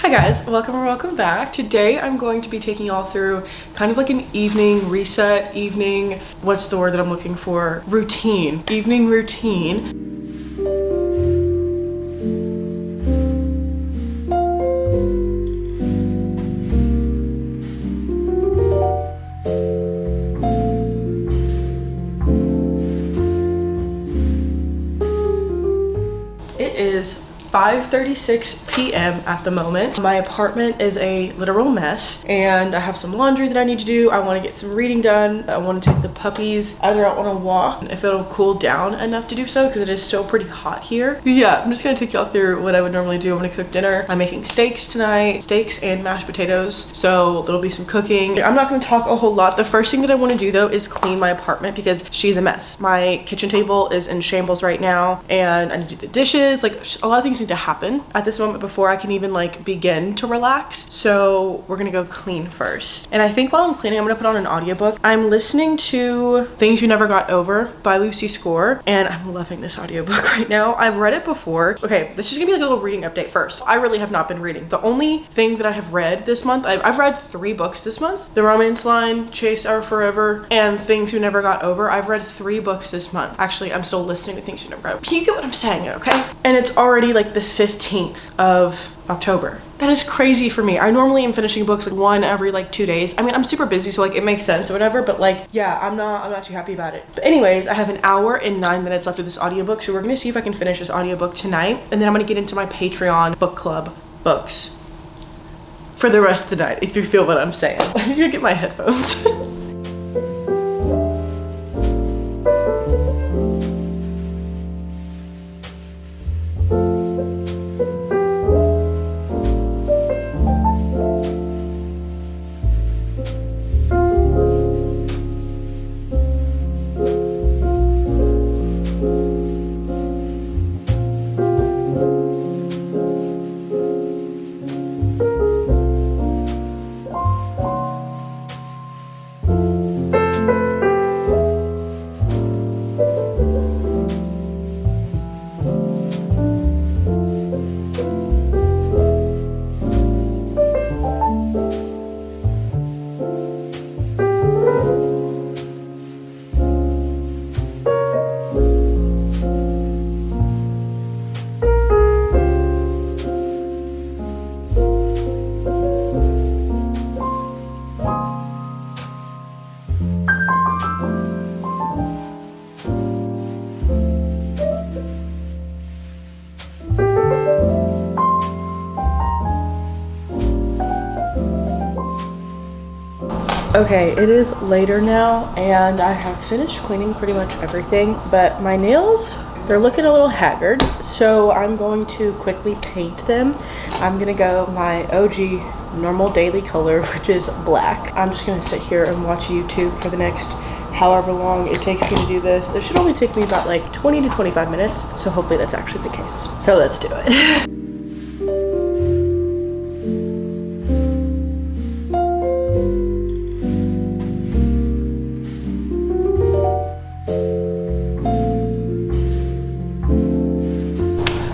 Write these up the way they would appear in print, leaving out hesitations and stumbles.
Hi guys, welcome or welcome back. Today I'm going to be taking y'all through kind of like an evening reset, what's the word that I'm looking for? Evening routine. It is 5:36 p.m. at the moment. My apartment is a literal mess and I have some laundry that I need to do. I want to get some reading done. I want to take the puppies either out on a walk if it'll cool down enough to do so because it is still pretty hot here. But yeah, I'm just gonna take y'all through what I would normally do. I'm gonna cook dinner. I'm making steaks tonight, steaks and mashed potatoes. So there'll be some cooking. I'm not gonna talk a whole lot. The first thing that I want to do though is clean my apartment because she's a mess. My kitchen table is in shambles right now and I need to do the dishes. Like a lot of things need to happen at this moment before I can even like begin to relax. So we're gonna go clean first. And I think while I'm cleaning, I'm gonna put on an audiobook. I'm listening to Things You Never Got Over by Lucy Score, and I'm loving this audiobook right now. I've read it before. Okay, this is gonna be like a little reading update first. I really have not been reading. The only thing that I have read this month, I've read 3 books this month. The Romance Line, Chase Our Forever, and Things You Never Got Over. I've read 3 books this month. Actually, I'm still listening to Things You Never Got Over. You get what I'm saying, okay? And it's already like the 15th of October. That is crazy for me. I normally am finishing books like 1 every like 2 days. I mean, I'm super busy, so like it makes sense or whatever, but like, yeah, I'm not too happy about it. But anyways, I have an hour and 9 minutes left of this audiobook, so we're gonna see if I can finish this audiobook tonight, and then I'm gonna get into my Patreon book club books for the rest of the night, if you feel what I'm saying. I need to get my headphones. Okay, it is later now and I have finished cleaning pretty much everything, but my nails, they're looking a little haggard, so I'm going to quickly paint them. I'm gonna go my OG normal daily color, which is black. I'm just gonna sit here and watch YouTube for the next however long it takes me to do this. It should only take me about like 20 to 25 minutes, so hopefully that's actually the case. So let's do it.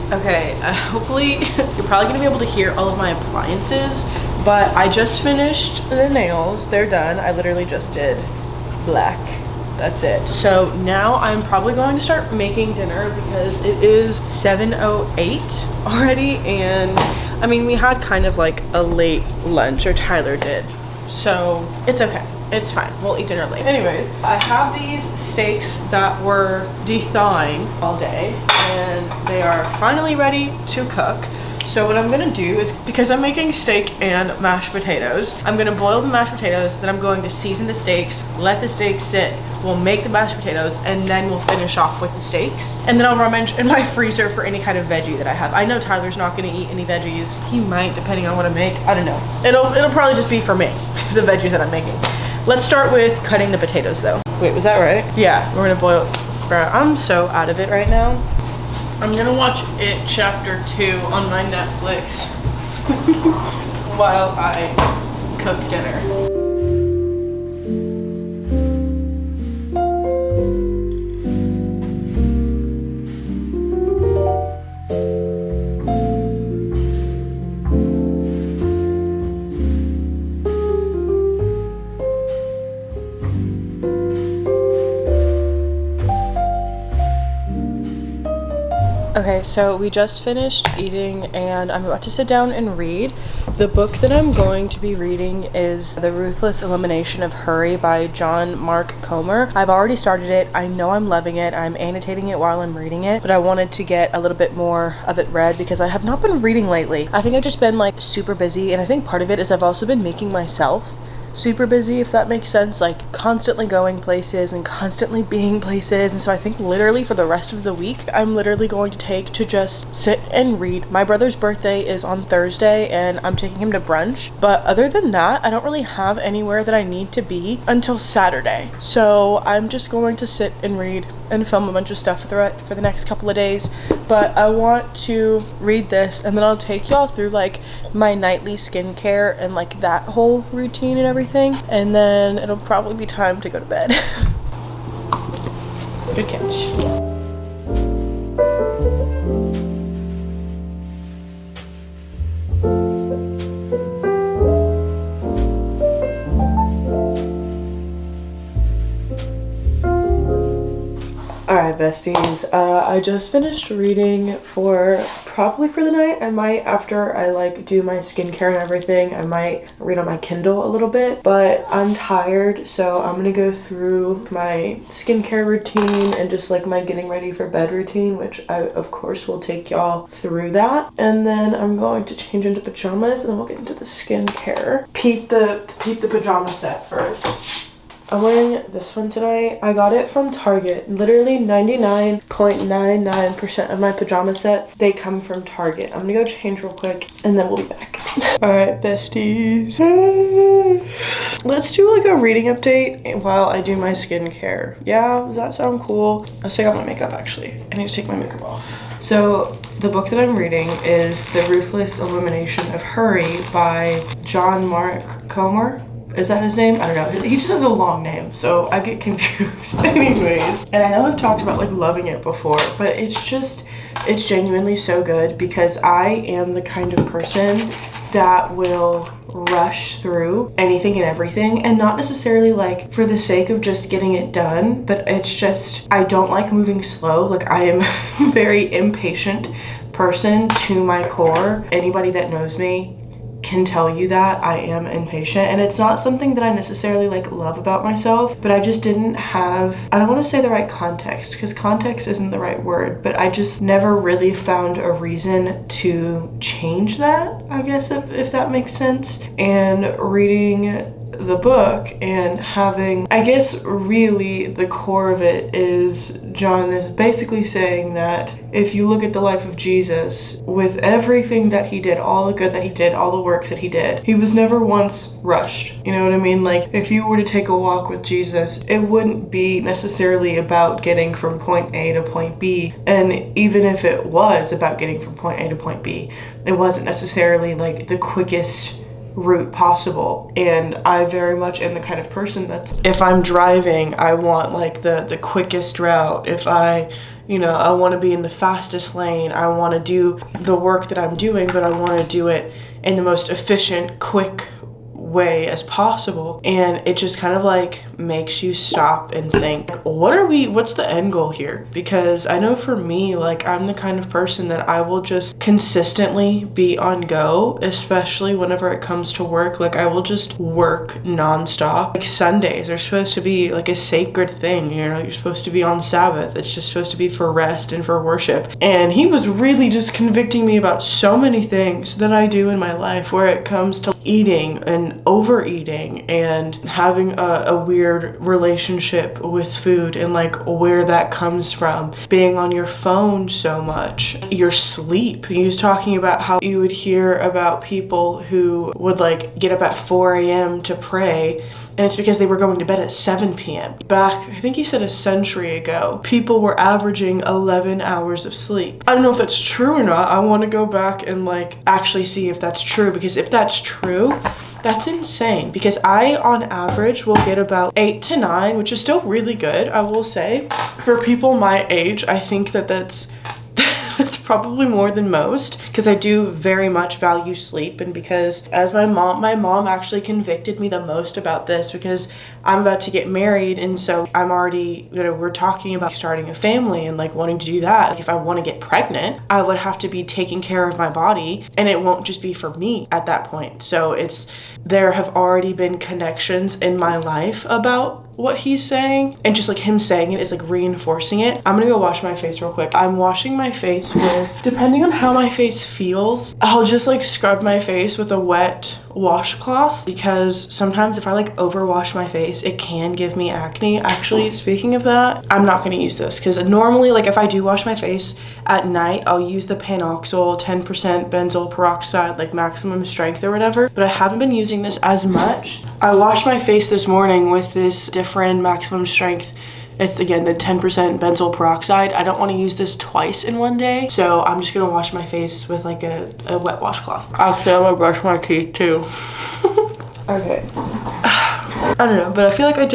Okay, hopefully you're probably gonna be able to hear all of my appliances, but I just finished the nails. They're done. I literally just did black. That's it. So now I'm probably going to start making dinner because it is 7:08 already, and I mean, we had kind of like a late lunch, or Tyler did, so it's okay. It's fine. We'll eat dinner late. Anyways, I have these steaks that were de-thawing all day and they are finally ready to cook. So what I'm gonna do is, because I'm making steak and mashed potatoes, I'm gonna boil the mashed potatoes, then I'm going to season the steaks, let the steaks sit, we'll make the mashed potatoes, and then we'll finish off with the steaks. And then I'll rummage in my freezer for any kind of veggie that I have. I know Tyler's not gonna eat any veggies. He might, depending on what I make. I don't know. It'll probably just be for me, the veggies that I'm making. Let's start with cutting the potatoes though. Wait, was that right? Yeah, we're gonna boil. Bruh, I'm so out of it right now. I'm gonna watch It Chapter 2 on my Netflix while I cook dinner. Okay, so we just finished eating and I'm about to sit down and read. The book that I'm going to be reading is The Ruthless Elimination of Hurry by John Mark Comer. I've already started it. I know I'm loving it. I'm annotating it while I'm reading it, but I wanted to get a little bit more of it read because I have not been reading lately. I think I've just been like super busy, and I think part of it is I've also been making myself super busy, if that makes sense, like constantly going places and constantly being places. And so I think literally for the rest of the week I'm literally going to take to just sit and read. My brother's birthday is on Thursday and I'm taking him to brunch, but other than that I don't really have anywhere that I need to be until Saturday. So I'm just going to sit and read and film a bunch of stuff for the next couple of days. But I want to read this and then I'll take y'all through like my nightly skincare and like that whole routine and everything, and then it'll probably be time to go to bed. Good catch. Alright, besties, I just finished reading probably for the night. I might, after I like do my skincare and everything, I might read on my Kindle a little bit, but I'm tired, so I'm gonna go through my skincare routine and just like my getting ready for bed routine, which I of course will take y'all through that. And then I'm going to change into pajamas and then we'll get into the skincare. Peep the pajama set first. I'm wearing this one tonight. I got it from Target. Literally 99.99% of my pajama sets, they come from Target. I'm gonna go change real quick and then we'll be back. Alright, besties. Let's do like a reading update while I do my skincare. Yeah, does that sound cool? Let's take off my makeup actually. I need to take my makeup off. So the book that I'm reading is The Ruthless Elimination of Hurry by John Mark Comer. Is that his name? I don't know. He just has a long name, so I get confused. Anyways, and I know I've talked about like loving it before, but it's genuinely so good because I am the kind of person that will rush through anything and everything, and not necessarily like for the sake of just getting it done, but it's just I don't like moving slow. Like I am a very impatient person to my core. Anybody that knows me can tell you that I am impatient, and it's not something that I necessarily like love about myself, but I just didn't have, I don't want to say the right context because context isn't the right word, but I just never really found a reason to change that, I guess, if that makes sense. And reading the book and having, I guess really the core of it is John is basically saying that if you look at the life of Jesus, with everything that he did, all the good that he did, all the works that he did, he was never once rushed. You know what I mean? Like if you were to take a walk with Jesus, it wouldn't be necessarily about getting from point A to point B. And even if it was about getting from point A to point B, it wasn't necessarily like the quickest route possible. And I very much am the kind of person that's, if I'm driving, I want like the quickest route. If I want to be in the fastest lane, I want to do the work that I'm doing, but I want to do it in the most efficient, quick way as possible. And it just kind of like makes you stop and think, what's the end goal here? Because I know for me, like I'm the kind of person that I will just consistently be on go, especially whenever it comes to work. Like I will just work nonstop. Like Sundays are supposed to be like a sacred thing, you're supposed to be on Sabbath. It's just supposed to be for rest and for worship. And he was really just convicting me about so many things that I do in my life where it comes to eating and overeating and having a weird relationship with food, and like where that comes from, being on your phone so much, your sleep. He was talking about how you would hear about people who would like get up at 4 a.m. to pray, and it's because they were going to bed at 7 p.m. Back, I think he said a century ago, people were averaging 11 hours of sleep. I don't know if that's true or not. I want to go back and like actually see if that's true, because if that's true, that's insane. Because I on average will get about 8 to 9, which is still really good, I will say. For people my age, I think that's probably more than most, because I do very much value sleep, and because as my mom actually convicted me the most about this, because I'm about to get married, and so I'm already, we're talking about starting a family and like wanting to do that. Like if I want to get pregnant, I would have to be taking care of my body, and it won't just be for me at that point. So there have already been connections in my life about what he's saying, and just like him saying it is like reinforcing it. I'm gonna go wash my face real quick. I'm washing my face with, depending on how my face feels, I'll just like scrub my face with a wet washcloth, because sometimes if I like overwash my face, it can give me acne. Actually, speaking of that, I'm not gonna use this, because normally like if I do wash my face at night, I'll use the Panoxyl 10% benzoyl peroxide, like maximum strength or whatever, but I haven't been using this as much. I washed my face this morning with this different maximum strength. It's again the 10% benzoyl peroxide. I don't want to use this twice in one day, so I'm just gonna wash my face with like a wet washcloth. Actually, I'm gonna brush my teeth too. Okay. I don't know, but I feel like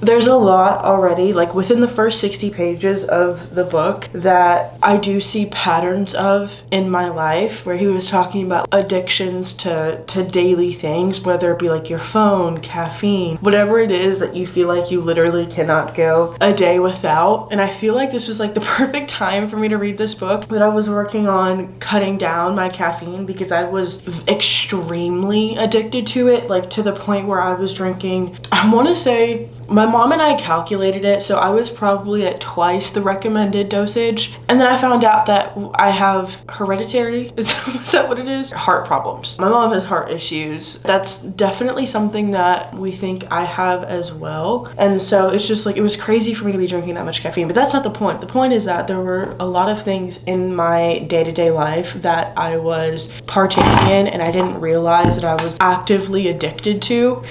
there's a lot already, like within the first 60 pages of the book, that I do see patterns of in my life, where he was talking about addictions to daily things, whether it be like your phone, caffeine, whatever it is that you feel like you literally cannot go a day without. And I feel like this was like the perfect time for me to read this book, that I was working on cutting down my caffeine, because I was extremely addicted to it, like to the point where I was drinking, I want to say, my mom and I calculated it, so I was probably at twice the recommended dosage. And then I found out that I have hereditary, is that what it is? Heart problems. My mom has heart issues. That's definitely something that we think I have as well. And so it's just like, it was crazy for me to be drinking that much caffeine, but that's not the point. The point is that there were a lot of things in my day-to-day life that I was partaking in, and I didn't realize that I was actively addicted to.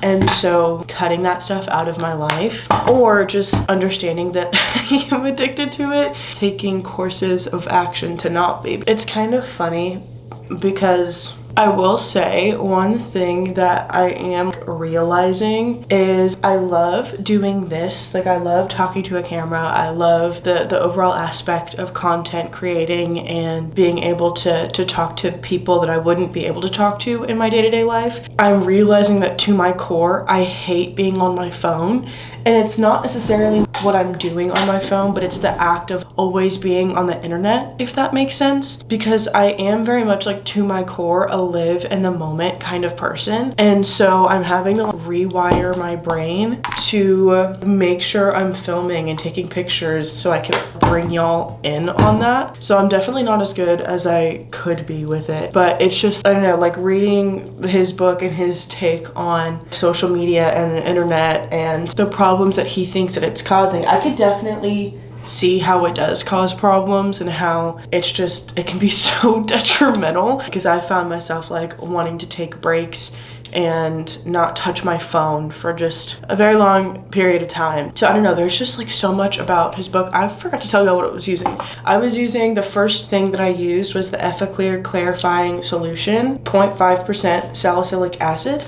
And so cutting that stuff out of my life, or just understanding that I am addicted to it, taking courses of action to not be. It's kind of funny, because I will say one thing that I am realizing is I love doing this. Like I love talking to a camera. I love the overall aspect of content creating and being able to talk to people that I wouldn't be able to talk to in my day-to-day life. I'm realizing that to my core, I hate being on my phone. And it's not necessarily what I'm doing on my phone, but it's the act of always being on the internet, if that makes sense. Because I am very much like, to my core, a live in the moment kind of person. And so I'm having to rewire my brain to make sure I'm filming and taking pictures so I can bring y'all in on that. So I'm definitely not as good as I could be with it. But it's just, I don't know, like reading his book and his take on social media and the internet and the problems that he thinks that it's causing, I could definitely see how it does cause problems, and how it can be so detrimental, because I found myself like wanting to take breaks and not touch my phone for just a very long period of time. So I don't know, there's just like so much about his book. I forgot to tell you what I was using. I was using, the first thing that I used was the Effaclear clarifying solution, 0.5% salicylic acid.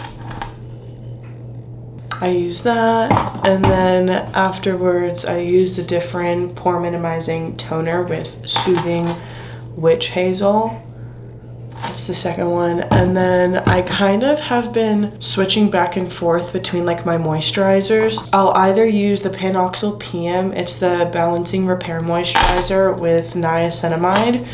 I use that, and then afterwards I use the different pore minimizing toner with soothing witch hazel. That's the second one. And then I kind of have been switching back and forth between like my moisturizers. I'll either use the Panoxyl PM, it's the balancing repair moisturizer with niacinamide,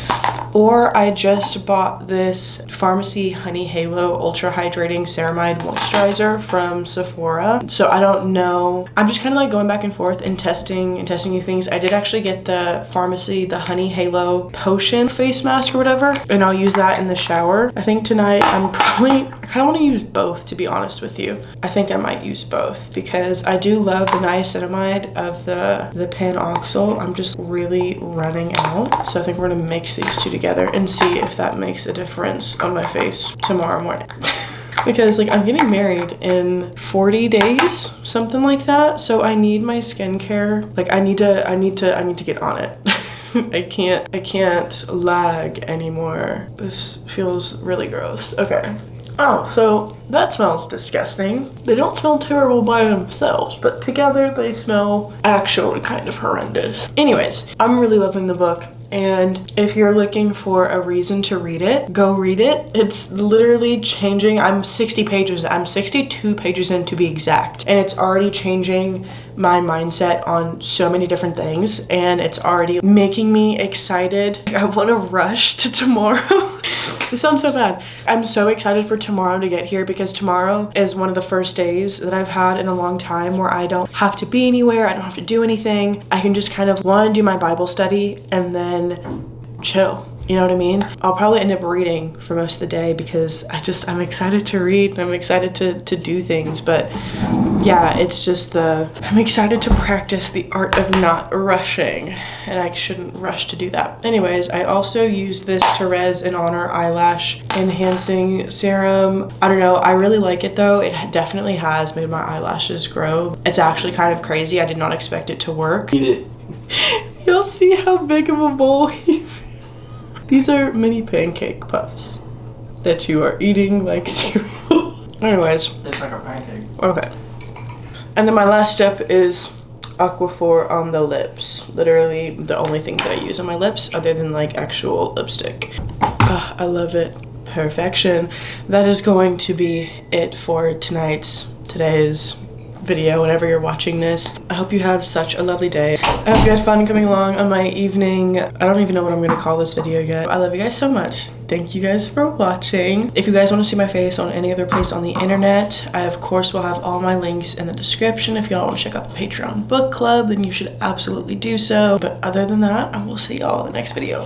or I just bought this Pharmacy Honey Halo Ultra Hydrating Ceramide Moisturizer from Sephora. So I don't know. I'm just kind of like going back and forth and testing new things. I did actually get the Pharmacy, the Honey Halo Potion face mask or whatever, and I'll use that in the shower. I think tonight I kind of want to use both, to be honest with you. I think I might use both, because I do love the niacinamide of the Panoxyl. I'm just really running out. So I think we're gonna mix these two together and see if that makes a difference on my face tomorrow morning. Because like I'm getting married in 40 days, something like that. So I need my skincare. Like I need to get on it. I can't lag anymore. This feels really gross. Okay. Oh, so that smells disgusting. They don't smell terrible by themselves, but together they smell actually kind of horrendous. Anyways, I'm really loving the book. And if you're looking for a reason to read it, go read it. It's literally changing. I'm 62 pages in to be exact. And it's already changing my mindset on so many different things. And it's already making me excited. I want to rush to tomorrow. This sounds so bad. I'm so excited for tomorrow to get here because tomorrow is one of the first days that I've had in a long time where I don't have to be anywhere. I don't have to do anything. I can just kind of want to do my Bible study and then chill. You know what I mean? I'll probably end up reading for most of the day because I'm excited to read and I'm excited to do things. But yeah, it's just I'm excited to practice the art of not rushing, and I shouldn't rush to do that. Anyways, I also use this Therese In Honor Eyelash Enhancing Serum. I don't know, I really like it though. It definitely has made my eyelashes grow. It's actually kind of crazy. I did not expect it to work. Eat it. You'll see how big of a bowl These are mini pancake puffs that you are eating like cereal. Anyways. It's like a pancake. Okay. And then my last step is Aquaphor on the lips. Literally the only thing that I use on my lips other than like actual lipstick. I love it. Perfection. That is going to be it for today's video whenever you're watching this. I hope you have such a lovely day. I hope you had fun coming along on my evening. I don't even know what I'm gonna call this video yet. I love you guys so much. Thank you guys for watching. If you guys want to see my face on any other place on the internet, I of course will have all my links in the description. If y'all want to check out the Patreon book club, then you should absolutely do so. But other than that, I will see y'all in the next video.